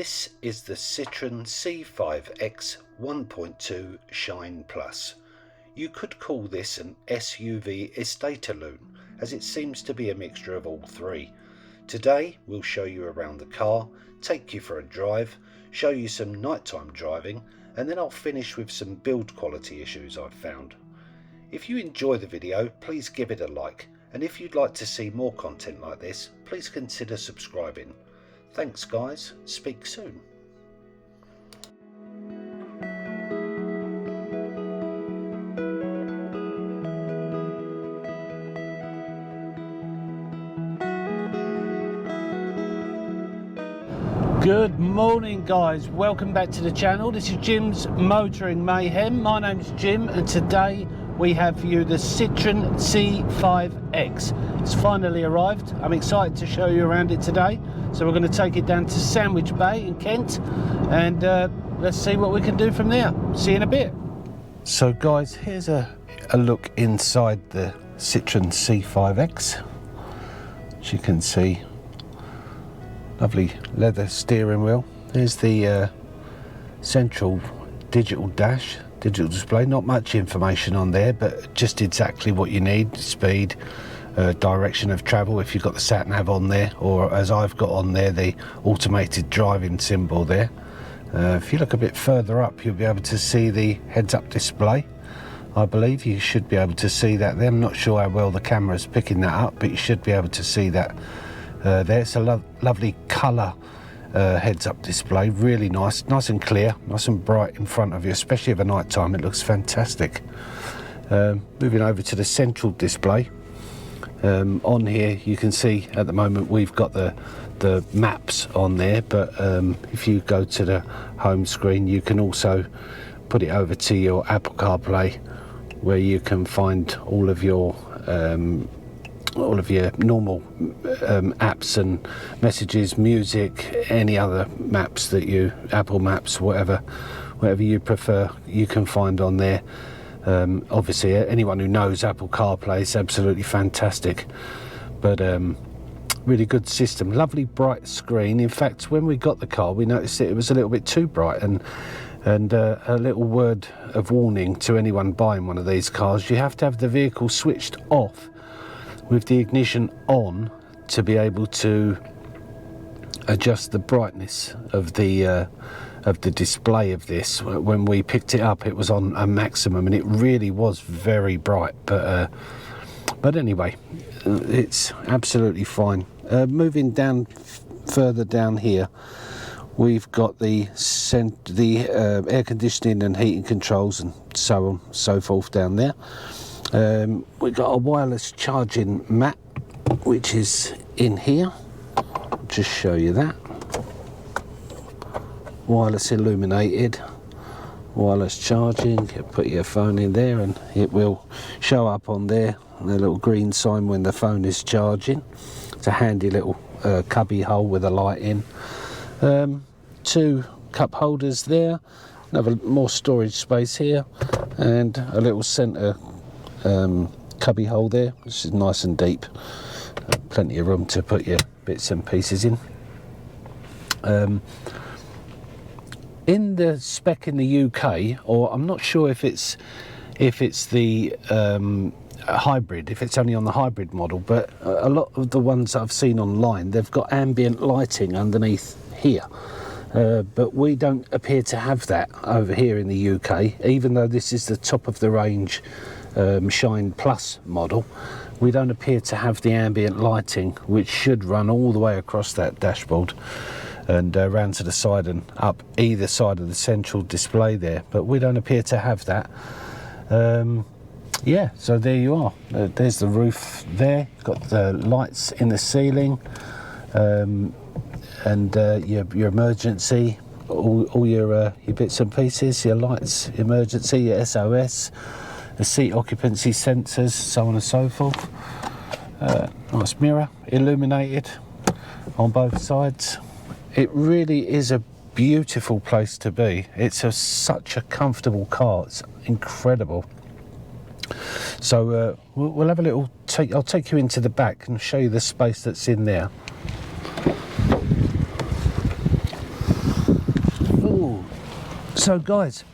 This is the Citroen C5X 1.2 Shine Plus. You could call this an SUV estate saloon, as it seems to be a mixture of all three. Today we'll show you around the car, take you for a drive, show you some nighttime driving, and then I'll finish with some build quality issues I've found. If you enjoy the video, please give it a like, and if you'd like to see more content like this, please consider subscribing. Thanks guys, speak soon. Good morning guys, welcome back to the channel. This is Jim's Motoring Mayhem. My name's Jim and today we have for you the Citroen C5X. It's finally arrived. I'm excited to show you around it today. So we're going to take it down to Sandwich Bay in Kent and let's see what we can do from there. See you in a bit. So guys, here's a look inside the Citroen C5X. As you can see, lovely leather steering wheel. There's the central digital dash, digital display. Not much information on there, but just exactly what you need. Speed, direction of travel if you've got the sat nav on there, or as I've got on there, the automated driving symbol there. If you look a bit further up, you'll be able to see the heads-up display. I believe you should be able to see that there. I'm not sure how well the camera's picking that up, but you should be able to see that there. It's a lovely colour heads-up display, really nice and clear, nice and bright in front of you, especially at night time. It looks fantastic. Moving over to the central display, on here you can see at the moment we've got the maps on there, but if you go to the home screen you can also put it over to your Apple CarPlay, where you can find all of your normal apps and messages, music, any other maps that you, Apple Maps, whatever you prefer, you can find on there. Obviously anyone who knows Apple CarPlay is absolutely fantastic, but really good system. Lovely bright screen. In fact, when we got the car we noticed that it was a little bit too bright, and a little word of warning to anyone buying one of these cars: you have to have the vehicle switched off with the ignition on to be able to adjust the brightness of the display of this. When we picked it up it was on a maximum and it really was very bright, but anyway, it's absolutely fine. Moving down further down here, we've got the air conditioning and heating controls and so on so forth down there. We've got a wireless charging mat which is in here. I'll just show you that. Wireless illuminated, wireless charging. You put your phone in there and it will show up on there, the little green sign when the phone is charging. It's a handy little cubby hole with a light in. 2 cup holders there, another more storage space here, and a little centre cubby hole there, which is nice and deep. Plenty of room to put your bits and pieces in. In the spec in the UK, or I'm not sure if it's the hybrid, if it's only on the hybrid model, but a lot of the ones I've seen online, they've got ambient lighting underneath here. But we don't appear to have that over here in the UK, even though this is the top of the range Shine Plus model. We don't appear to have the ambient lighting, which should run all the way across that dashboard and round to the side and up either side of the central display there, but we don't appear to have that. Yeah, so there you are. There's the roof there, got the lights in the ceiling, and your emergency, all your bits and pieces, your lights, emergency, your SOS, the seat occupancy sensors, so on and so forth. Nice mirror, illuminated on both sides. It really is a beautiful place to be. It's such a comfortable car. It's incredible. So we'll have a little I'll take you into the back and show you the space that's in there. So guys,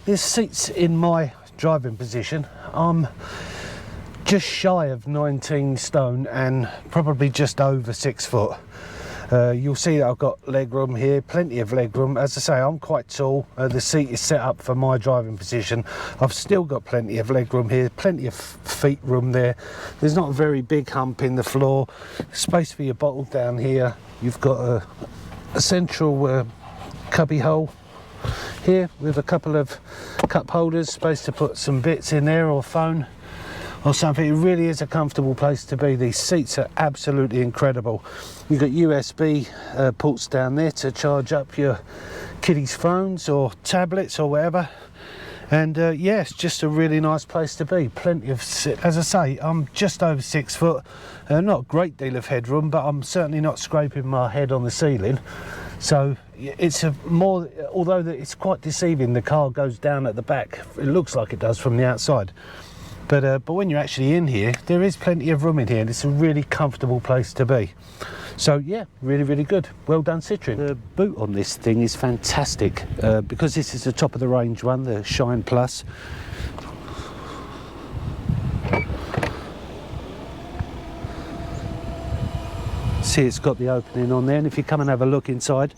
this seat's in my driving position. I'm just shy of 19 stone and probably just over 6 foot. You'll see that I've got leg room here, plenty of leg room. As I say, I'm quite tall. The seat is set up for my driving position. I've still got plenty of leg room here, plenty of feet room there. There's not a very big hump in the floor. Space for your bottle down here. You've got a central cubby hole here with a couple of cup holders, space to put some bits in there or phone or something. It really is a comfortable place to be. These seats are absolutely incredible. You've got USB ports down there to charge up your kiddies' phones or tablets or whatever. And yeah, it's just a really nice place to be. Plenty of, as I say, I'm just over 6 foot. Not a great deal of headroom, but I'm certainly not scraping my head on the ceiling. So it's a more, although it's quite deceiving, the car goes down at the back. It looks like it does from the outside. But when you're actually in here, there is plenty of room in here, and it's a really comfortable place to be. So yeah, really, really good. Well done, Citroen. The boot on this thing is fantastic because this is the top of the range one, the Shine Plus. See, it's got the opening on there, and if you come and have a look inside,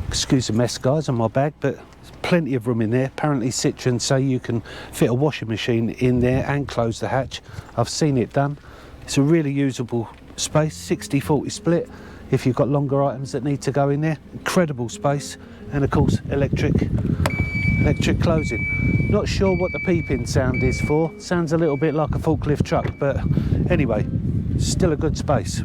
excuse the mess, guys, on my bag, but plenty of room in there. Apparently Citroen say you can fit a washing machine in there and close the hatch. I've seen it done. It's a really usable space, 60-40 split if you've got longer items that need to go in there. Incredible space, and of course electric closing. Not sure what the peeping sound is for. Sounds a little bit like a forklift truck, but anyway, still a good space.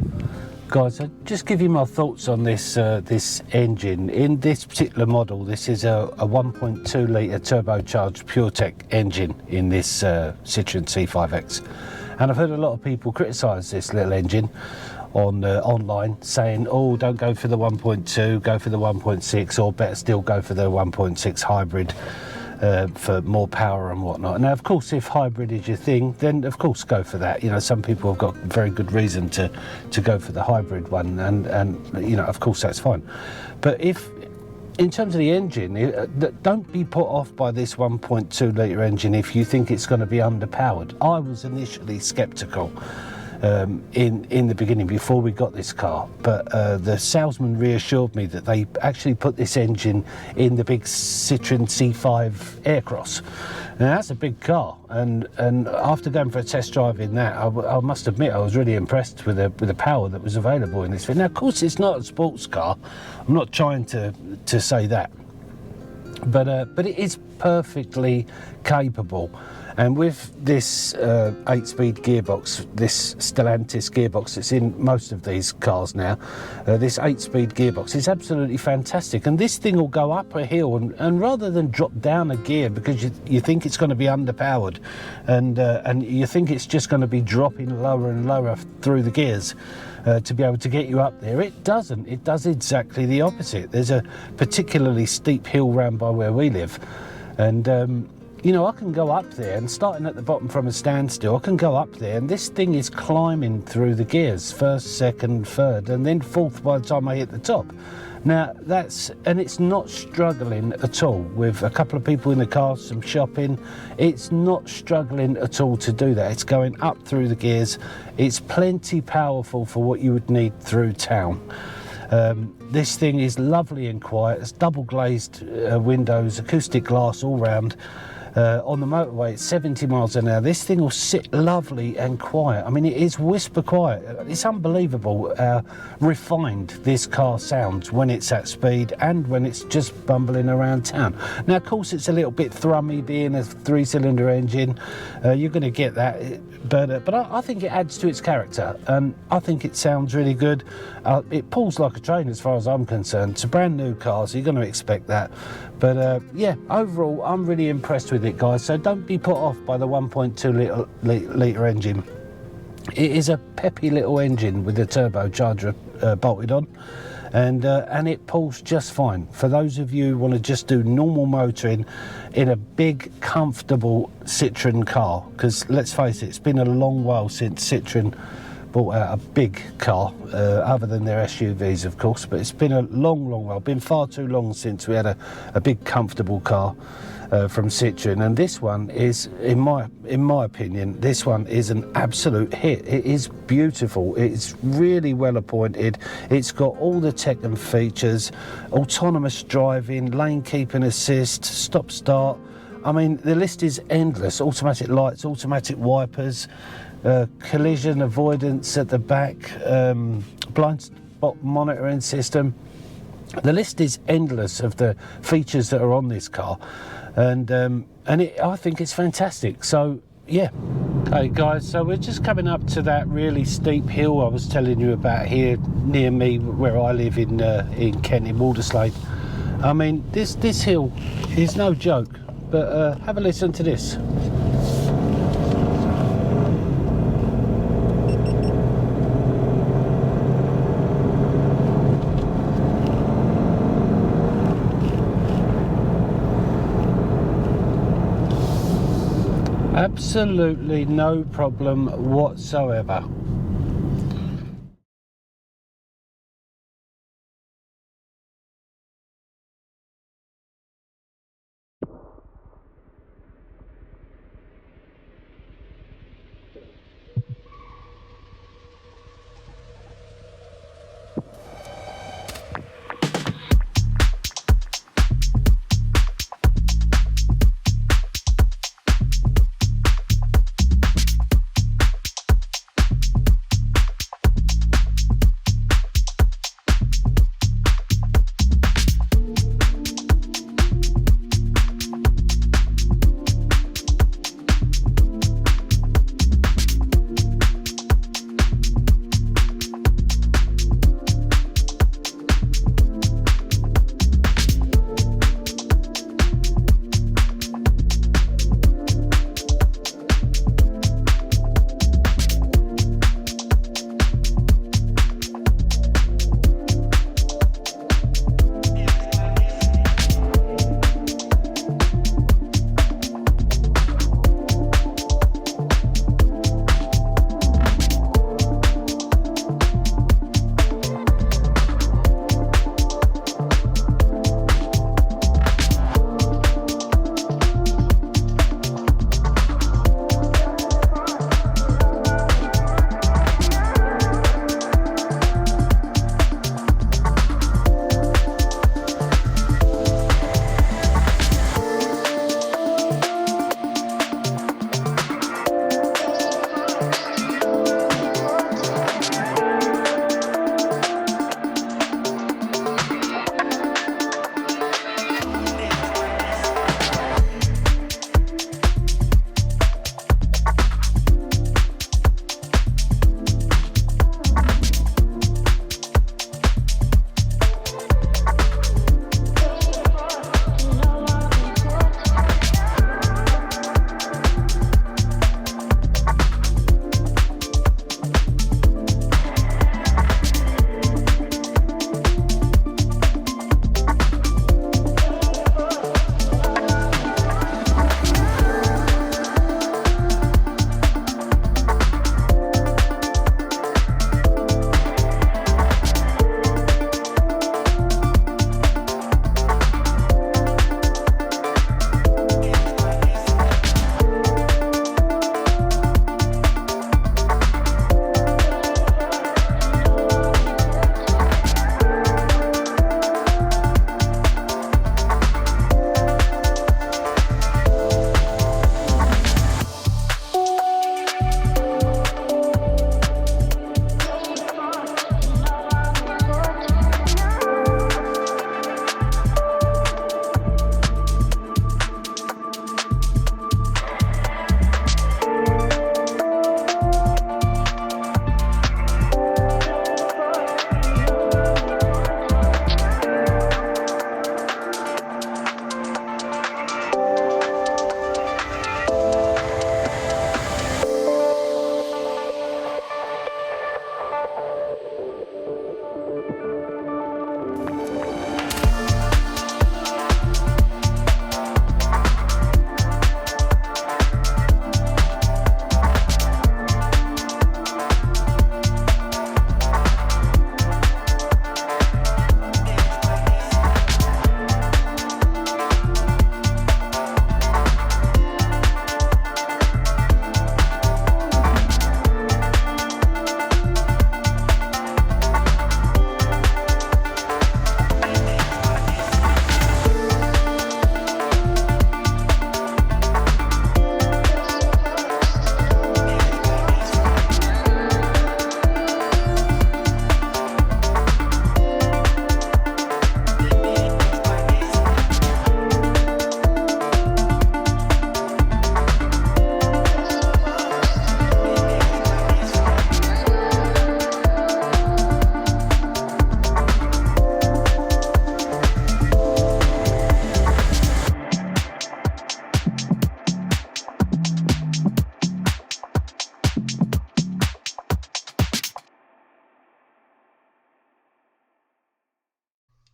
Guys, I'll just give you my thoughts on this this engine. In this particular model, this is a 1.2 litre turbocharged PureTech engine in this Citroen C5X. And I've heard a lot of people criticise this little engine on online, saying, oh, don't go for the 1.2, go for the 1.6, or better still go for the 1.6 hybrid for more power and whatnot. Now, of course, if hybrid is your thing, then of course go for that. You know, some people have got very good reason to go for the hybrid one, and you know, of course, that's fine. But if, in terms of the engine, don't be put off by this 1.2 litre engine if you think it's going to be underpowered. I was initially sceptical in the beginning before we got this car, but the salesman reassured me that they actually put this engine in the big Citroen C5 Aircross. Now that's a big car, and after going for a test drive in that, I must admit I was really impressed with the power that was available in this thing. Now, of course, it's not a sports car. I'm not trying to say that, but it is perfectly capable. And with this 8-speed gearbox, this Stellantis gearbox that's in most of these cars now, this 8-speed gearbox is absolutely fantastic. And this thing will go up a hill, and rather than drop down a gear because you think it's going to be underpowered, and you think it's just going to be dropping lower and lower through the gears to be able to get you up there, it doesn't. It does exactly the opposite. There's a particularly steep hill round by where we live, and you know, I can go up there, and starting at the bottom from a standstill, I can go up there, and this thing is climbing through the gears, first, second, third, and then fourth by the time I hit the top. Now, and it's not struggling at all. With a couple of people in the car, some shopping, it's not struggling at all to do that. It's going up through the gears. It's plenty powerful for what you would need through town. This thing is lovely and quiet. It's double glazed windows, acoustic glass all round. On the motorway, it's 70 miles an hour. This thing will sit lovely and quiet. I mean, it is whisper quiet. It's unbelievable how refined this car sounds when it's at speed and when it's just bumbling around town. Now, of course, it's a little bit thrummy being a 3-cylinder engine. You're going to get that, but I think it adds to its character, and I think it sounds really good. It pulls like a train as far as I'm concerned. It's a brand new car, so you're going to expect that. But yeah, overall, I'm really impressed with it, guys. So don't be put off by the 1.2 litre engine. It is a peppy little engine with the turbocharger bolted on, and it pulls just fine. For those of you who want to just do normal motoring in a big, comfortable Citroen car, because let's face it, it's been a long while since Citroen brought out a big car, other than their SUVs, of course. But it's been a long while, been far too long since we had a big comfortable car from Citroen, and this one is, in my opinion, this one is an absolute hit. It is beautiful. It's really well appointed. It's got all the tech and features: autonomous driving, lane keeping assist, stop start. I mean, the list is endless. Automatic lights, automatic wipers, collision avoidance at the back, blind spot monitoring system. The list is endless of the features that are on this car, and I think it's fantastic. So yeah. Hey guys, so we're just coming up to that really steep hill I was telling you about here near me, where I live in Kent, in Walderslade. I mean, this hill is no joke, but have a listen to this. Absolutely no problem whatsoever.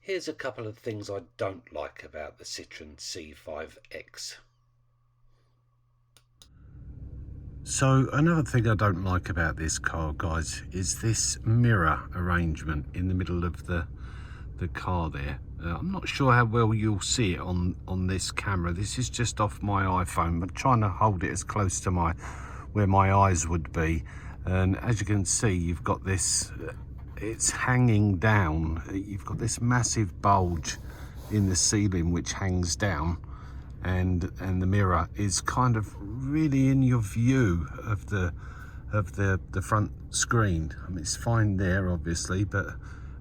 Here's a couple of things I don't like about the Citroen C5X. So another thing I don't like about this car, guys, is this mirror arrangement in the middle of the car there. I'm not sure how well you'll see it on this camera. This is just off my iPhone. I'm trying to hold it as close to where my eyes would be, and as you can see, you've got this, it's hanging down. You've got this massive bulge in the ceiling which hangs down, and the mirror is kind of really in your view of the front screen. I mean, it's fine there obviously, but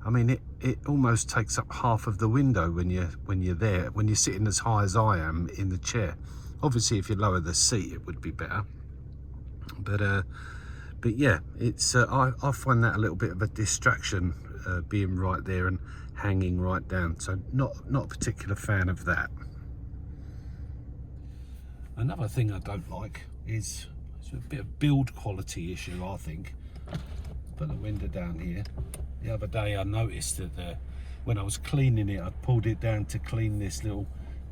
I mean it almost takes up half of the window when you're there, when you're sitting as high as I am in the chair. Obviously if you lower the seat it would be better, but yeah, it's I find that a little bit of a distraction, being right there and hanging right down, so not a particular fan of that. Another thing I don't like is it's a bit of build quality issue, I think. Put the window down here. The other day I noticed that when I was cleaning it, I pulled it down to clean this little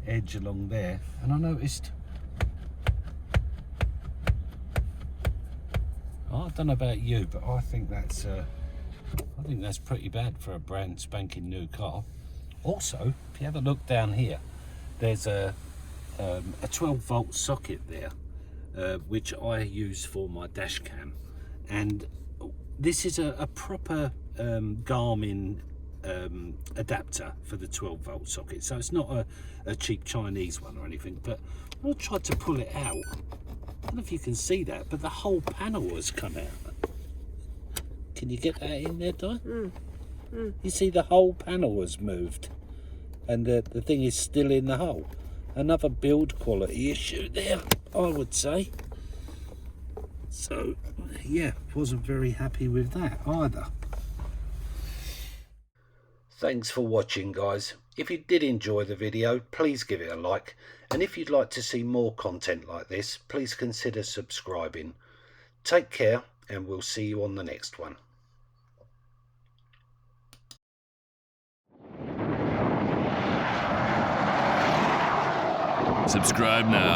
edge along there, and I noticed, I don't know about you, but I think that's pretty bad for a brand spanking new car. Also, if you have a look down here, there's a 12-volt socket there, which I use for my dash cam, and this is a proper Garmin adapter for the 12-volt socket, so it's not a cheap Chinese one or anything. But when I tried to pull it out, I don't know if you can see that, but the whole panel has come out. Can you get that in there, Di? You see the whole panel has moved, and the thing is still in the hole. Another build quality issue there, I would say. So yeah, wasn't very happy with that either. Thanks for watching, guys. If you did enjoy the video, please give it a like, and if you'd like to see more content like this, please consider subscribing. Take care, and we'll see you on the next one. Subscribe now.